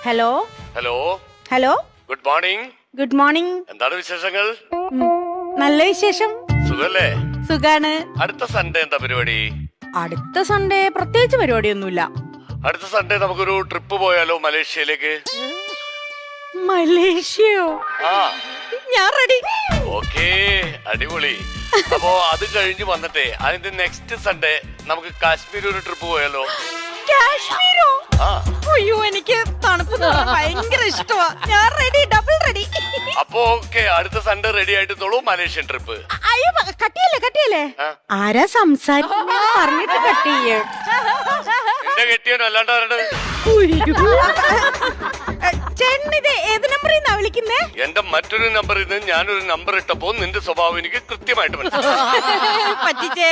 Hello hello hello good morning. Good morning. എന്താണ് വിശേഷങ്ങൾ? നല്ല വിശേഷം. സുഖല്ലേ? സുഖാണ്. അടുത്ത സൺഡേ എന്താ പരിപാടി? അടുത്ത സൺഡേ പ്രത്യേകിച്ച് പരിപാടിയൊന്നുമില്ല. അടുത്ത സൺഡേ നമുക്കൊരു ട്രിപ്പ് പോയാലോ മലേഷ്യയിലേക്ക്? മലേഷ്യയോ? ആ ഞാൻ റെഡി. ഓക്കേ, അടിപൊളി. അപ്പോ അത് കഴിഞ്ഞ് വന്നിട്ടേ അതിന്റെ നെക്സ്റ്റ് സൺഡേ നമുക്ക് കാശ്മീർ ഒരു ട്രിപ്പ് പോയാലോ? കാശ്മീരോ? ആ അയ്യോ, എനിക്ക് തണുപ്പ് ഭയങ്കര ഇഷ്ടമാ. ഞാൻ റെഡി, ഡബിൾ റെഡി. അപ്പൊ ഓക്കെ, അടുത്ത സൺഡേ റെഡി ആയിട്ടോളൂ മലേഷ്യൻ ട്രിപ്പ്. അയ്യോ, കട്ടിയല്ലേ. ആരാ സംസാരിക്കുന്ന പറഞ്ഞിട്ട് കട്ടിയേ? എന്റെ കെട്ടിയാനോ അല്ലാണ്ട് ആരുടെ? ചേട്ടനിത് ഏത് നമ്പറിൽ നിന്നാ വിളിക്കുന്നേ? എന്റെ മറ്റൊരു നമ്പറിൽ നിന്ന് ഞാനൊരു നമ്പർ ഇട്ടപ്പോ നിന്റെ സ്വഭാവം എനിക്ക് കൃത്യമായിട്ട് മനസ്സിലായി. പറ്റിച്ചേ